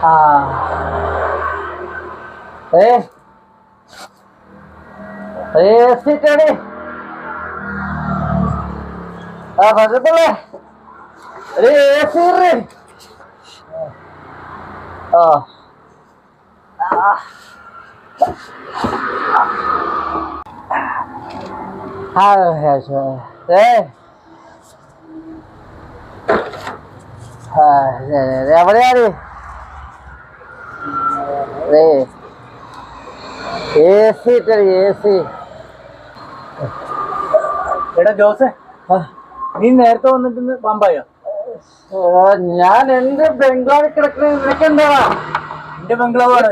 ആ സീറ്റടി ആ പറ്റത്തില്ലേ ഒരു എ സി ആ എവിടെയാണ് എ സി ഇട്ടടി എ സി. എടാ ജോസേ, നീ നേരത്തെ വന്നിട്ട് പാമ്പായോ? ഞാൻ എന്റെ ബംഗ്ലാവിൽ കിടക്കുന്ന നിനക്കെന്താ? എന്റെ ബംഗ്ലാവാണ്.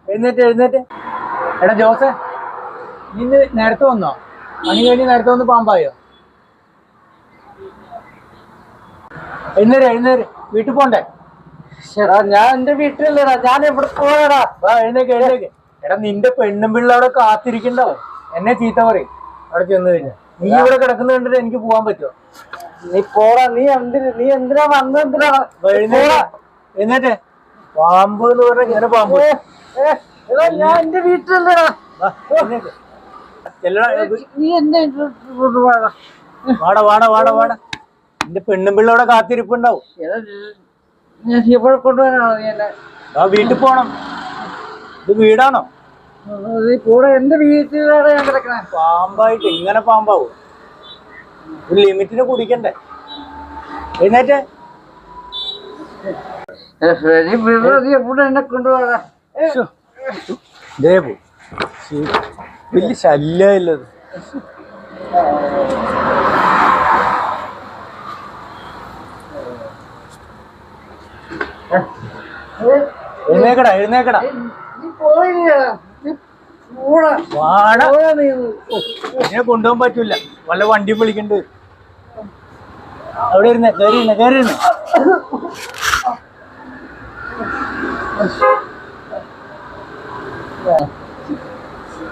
എഴുന്നേറ്റ്. എടാ ജോസേ, നീ നേരത്തെ വന്നോ? പണി കഴിഞ്ഞ് നേരത്തെ വന്ന് പാമ്പായോ? എഴുന്നേര്, വീട്ടിൽ പോണ്ടേ? എടാ ഞാൻ എന്റെ വീട്ടിലല്ലടാ, ഞാൻ എവിടെ പോയടാ? എഴുന്നേക്ക്. എടാ നിന്റെ പെണ്ണും പിള്ള അവിടെ കാത്തിരിക്കണ്ടാവും. എന്നെ ചീത്ത പറയും അവിടെ ചെന്ന് കഴിഞ്ഞാൽ. നീ ഇവിടെ കിടക്കുന്ന കണ്ടിട്ട് എനിക്ക് പോവാൻ പറ്റുമോ? നീ പോടാ. നീ എന്തിനാ വന്നെന്തിനാ? എഴുന്നേറ്റ്. പാമ്പ് എന്ന് പറഞ്ഞാൽ ഇങ്ങനെ പാമ്പ്. ഞാൻ എന്റെ വീട്ടിലല്ലടാ. നീ എന്നെ വാടാ. എന്റെ പെണ്ണും പിള്ള അവിടെ കാത്തിരിപ്പുണ്ടാവും. ഞാൻ ഇവിടെ കൊണ്ടുപോകാനാണോ നീ എന്നെ? വീട്ടിൽ പോണം. ഇത് വീടാണോ? നീ കൂടെ എന്റെ വീട്ടിലാണ് ഞാൻ കിടക്കണേ. പാമ്പായിട്ട് ഇങ്ങനെ പാമ്പാവും. ഒരു ലിമിറ്റിന് കുടിക്കണ്ടേ? എഴുന്നേറ്റ്. എവിടെ എന്നെ കൊണ്ടുപോകാ? വലിയ ശല്യമില്ലത്. എഴുന്നേക്കടാ. ഇതിനെ കൊണ്ടുപോകാൻ പറ്റൂല. വല്ല വണ്ടിയും വിളിക്കണ്ട്. അവിടെ കയറിയിരുന്നേ.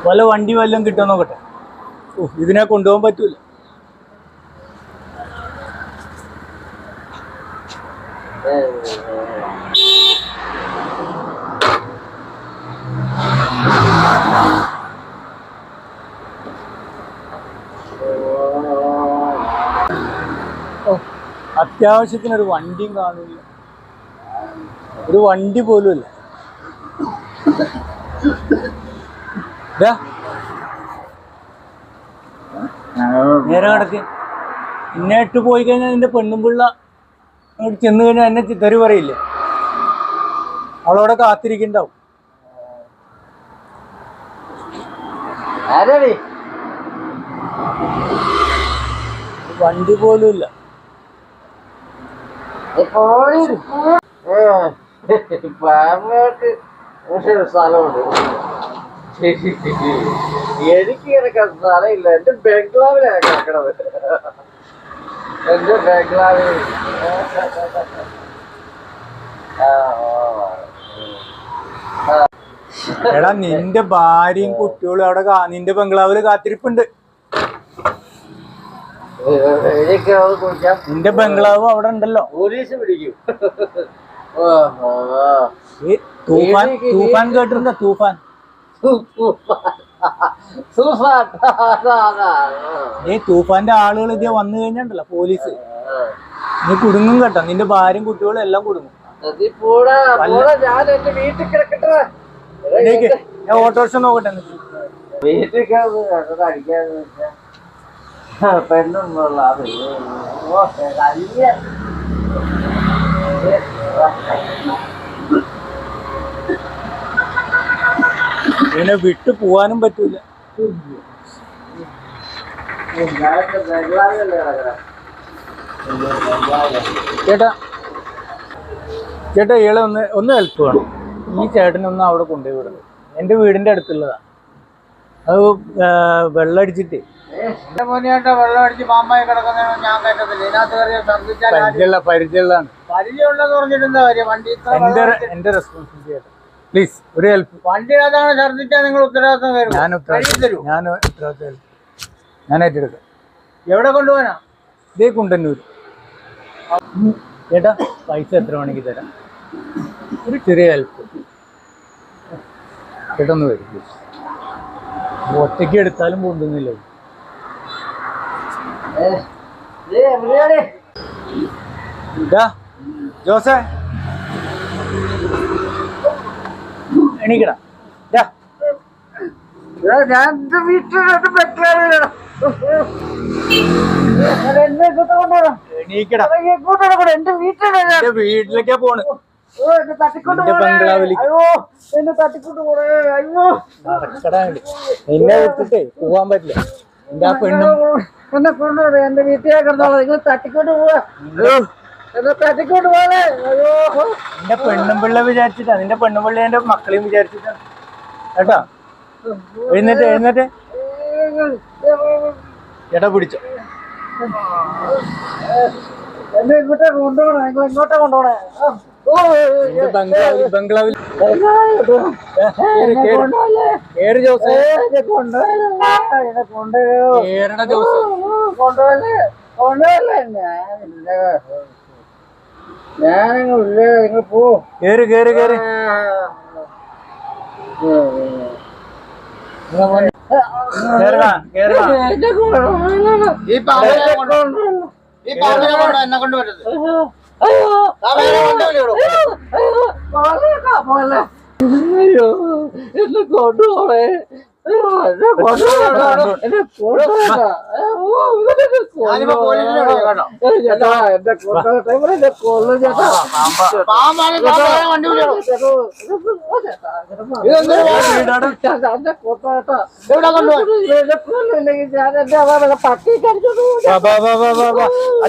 വല്ല വണ്ടി വല്ലതും കിട്ടുമോ നോക്കട്ടെ. ഇതിനെ കൊണ്ടുപോകാൻ പറ്റൂല. അത്യാവശ്യത്തിനൊരു വണ്ടിയും കാണില്ല. ഒരു വണ്ടി പോലും ഇല്ല. നേരെ കിടക്ക്. എന്നെ ഇട്ട് പോയി കഴിഞ്ഞാൽ നിന്റെ പെണ്ണും പിള്ള അങ്ങോട്ട് ചെന്ന് കഴിഞ്ഞാൽ എന്നെ തെറി പറയില്ലേ? അവളവിടെ കാത്തിരിക്കണ്ടാവും. വണ്ടി പോലും ഇല്ല. സ്ഥലമുണ്ട്. എനിക്ക് കിടക്കാൻ സ്ഥലമില്ല. എന്റെ ബംഗ്ലാവിലാണ് കിടക്കണത്. എന്റെ ബംഗ്ലാവിൽ എടാ നിന്റെ ഭാര്യയും കുട്ടികളും അവിടെ നിന്റെ ബംഗ്ലാവില് കാത്തിരിപ്പുണ്ട്. നിന്റെ ബംഗ്ലാവ് അവിടെ ഉണ്ടല്ലോ. പോലീസ് പിടിക്കും. തൂഫാൻ കേട്ടിട്ടുണ്ടോ? തൂഫാന്റെ ആളുകൾ ഇതേ വന്നു കഴിഞ്ഞാണ്ടല്ലോ പോലീസ്. നീ കുടുങ്ങും കേട്ടോ. നിന്റെ ഭാര്യയും കുട്ടികളും എല്ലാം കുടുങ്ങും. ഞാൻ ഓട്ടോറിക്ഷ നോക്കട്ടെ. വീട്ടിൽ അടിക്കാന്ന് വെച്ചാ പെണ്ണുള്ള ഇതിനെ വിട്ടു പോവാനും പറ്റൂല. ചേട്ടാ ഇയാളെ ഒന്ന് ഹെൽപ്പ് വേണം. ഈ ചേട്ടനൊന്ന് അവിടെ കൊണ്ടുപോയി വിടുന്നത്. എൻ്റെ വീടിൻ്റെ അടുത്തുള്ളതാ. അത് വെള്ളമടിച്ചിട്ട് വെള്ളം അടിച്ച് പാമ്പായി കിടക്കുന്നതാണ് ഞാൻ കേട്ടതില്ല. ഇതിനകത്ത് പരിചയമുള്ളതാണ്. പരിചയമുണ്ടെന്ന് പറഞ്ഞിട്ട് എന്താ കാര്യം? വണ്ടി എൻ്റെ റെസ്പോൺസിബിലിറ്റി ആയിട്ട് പ്ലീസ് ഒരു ഹെൽപ്പ്. വണ്ടിയിനകത്താണ് ഛർദ്ദിച്ചാൽ നിങ്ങൾ ഉത്തരവാദിത്വം വരും. ഞാൻ ഏറ്റെടുക്കാം. എവിടെ കൊണ്ടുപോകാനാ? ഇതേ കുണ്ടന്നൂർ. ചേട്ടാ പൈസ എത്ര വേണമെങ്കിൽ തരാം. ഒരു ചെറിയ ഹെൽപ്പ് പെട്ടെന്ന് വരും. ഒറ്റയ്ക്ക് എടുത്താലും കൊണ്ടുവന്നില്ല. ജോസേ എണീക്കടാ. ഞാൻ എന്റെ വീട്ടിലോട്ട് എണീക്കടാ. എന്റെ വീട്ടിലാണ് വീട്ടിലേക്കാ പോണ്. എന്നെ തട്ടിക്കൊണ്ട് എന്റെ ബംഗ്ലാവിലേക്ക്. അയ്യോ എന്നെ തട്ടിക്കൊണ്ട് പോണേ. അയ്യോ നടക്കടാ. നിന്നെ വിട്ടിട്ടേ പോവാൻ പറ്റില്ല. എന്റെ ആ പെണ്ണും എന്നെ കൊണ്ടുപോണേ. എന്റെ വീട്ടിലേക്ക് കിടന്നോളാം. നിങ്ങൾ തട്ടിക്കൊണ്ട് പോവാ. എന്നെ തട്ടിക്കൊണ്ട് പോണേ. അയ്യോ നിന്റെ പെണ്ണും പിള്ള വിചാരിച്ചിട്ടാ. നിന്റെ പെണ്ണും പിള്ള എന്റെ മക്കളെയും വിചാരിച്ചിട്ടാ കേട്ടാ. എഴുന്നേറ്റ് എഴുന്നേറ്റ് ചേട്ടാ പിടിച്ചോ. എന്നെ ഇങ്ങോട്ടേ കൊണ്ടുപോണേ. നിങ്ങൾ ഇങ്ങോട്ടേ കൊണ്ടുപോണേ. ബംഗ്ലാവിൽ കേറ് ജോസ്. കേറണ ജോസ്. ഞാനില്ലേ നിങ്ങൾ പോ. കേറ് കേറ് കേറ്. കേറണ കേറണ. എന്നെ കൊണ്ട് പറ്റത് എന്നെ കൊണ്ടുപോണേ.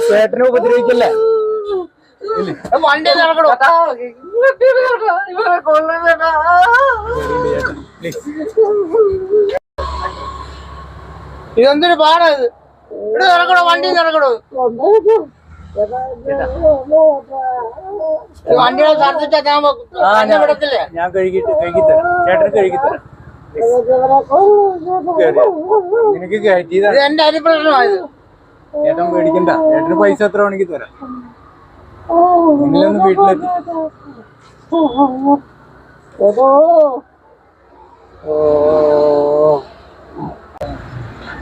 ചേട്ടനെ ഉപദ്രവിക്കല്ലേ. വണ്ടി നടക്കണോ? ഇതെന്തൊരു പാടാ ഇത്. ഇവിടെ നടക്കണോ? വണ്ടി നടക്കണോ? വണ്ടികളെ ഛർദ്ദിച്ചാ ഞാൻ വിടത്തില്ലേ? ഞാൻ കഴുകിത്തരാം. ചേട്ടന് കഴുകിത്തരാം. നിനക്ക് കയറ്റിയതാ. ഇത് എന്റെ അരിപ്രശ്നമായത്. ചേട്ടൻ പേടിക്കണ്ട. ചേട്ടന് പൈസ എത്ര വേണമെങ്കിൽ തരാം. നിങ്ങളൊന്ന് വീട്ടിലെത്തി.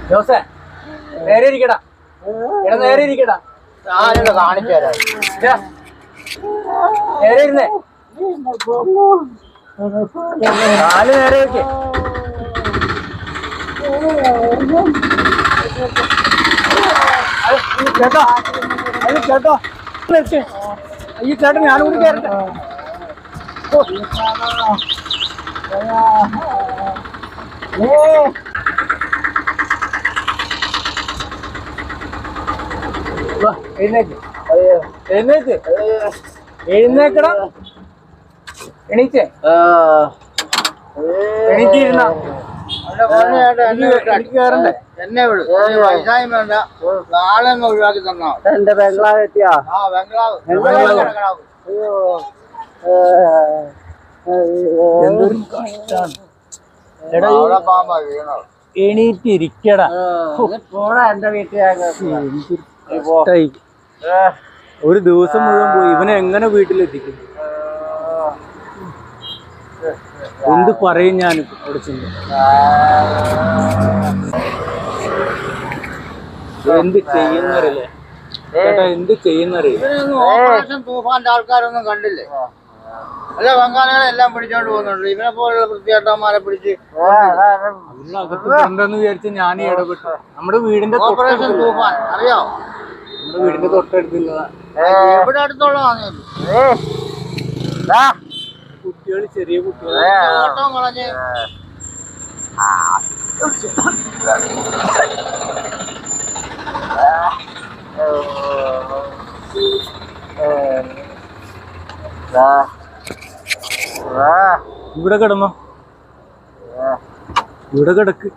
ജോസേ നേരെ ഇരിക്കടാ. എടാ നേരെ ഇരിക്കടാ. ഞാനിവിടെ കാണിച്ചു തരാം. നേരെ ഇരുന്നേ. കാല് നേരെ വെക്കേ. ചേട്ടാ അത് ചേട്ടോ ഈ ചേട്ടൻ ഞാനും കൂടി കയറട്ടെ. എഴുന്നേക്ക് എഴുന്നേക്ക് എഴുന്നേക്കടാ. എണീച്ചേ എണീറ്റിരുന്ന കയറണ്ടേ. എന്നെ വിടും. പൈസയും വേണ്ട. നാളെ ഒഴിവാക്കി തന്നാ എന്റെ ബംഗ്ലാവ് എത്തിയാ. ആ ബംഗ്ലാവ്. എന്തൊരു കഷ്ടാണ്. അവിടെ പാമ്പാ വീണത്. എണീറ്റിരിക്കടാ. പോടാ എന്റെ വീട്ടിലേക്ക്. ഒരു ദിവസം മുഴുവൻ പോയി. ഇവനെ എങ്ങനെ വീട്ടിലെത്തിക്കും? എന്ത് പറയും ഞാനിപ്പോ അവിടെ ചെന്ന്. എന്ത് ചെയ്യുന്നറിയില്ലേ ചേട്ടാ, എന്ത് ചെയ്യുന്നറിയില്ല. ഇവരൊന്നും ഓപ്പറേഷൻ തൂഫാന്റെ ആൾക്കാരൊന്നും കണ്ടില്ലേ? അല്ല ബംഗാളികളെ എല്ലാം പിടിച്ചോണ്ട് പോകുന്നുണ്ട്. ഇവനെ പോലുള്ള വൃത്തികെട്ടന്മാരെ പിടിച്ച് അകത്തുണ്ടെന്ന് വിചാരിച്ച ഞാൻ ഇടപെട്ടു. നമ്മുടെ വീടിന്റെ ഓപ്പറേഷൻ തൂഫാൻ അറിയാവോ? നമ്മുടെ വീടിന്റെ തൊട്ടടുത്തുള്ളതാ. എവിടെ അടുത്തുള്ളതാണ്? കുട്ടികൾ ചെറിയ കുട്ടികൾ ഓട്ടം കളഞ്ഞ് ഇവിടെ കിടന്നോ. ഇവിടെ കിടക്ക്.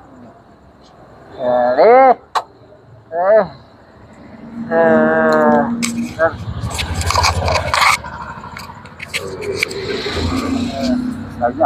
കഴിഞ്ഞ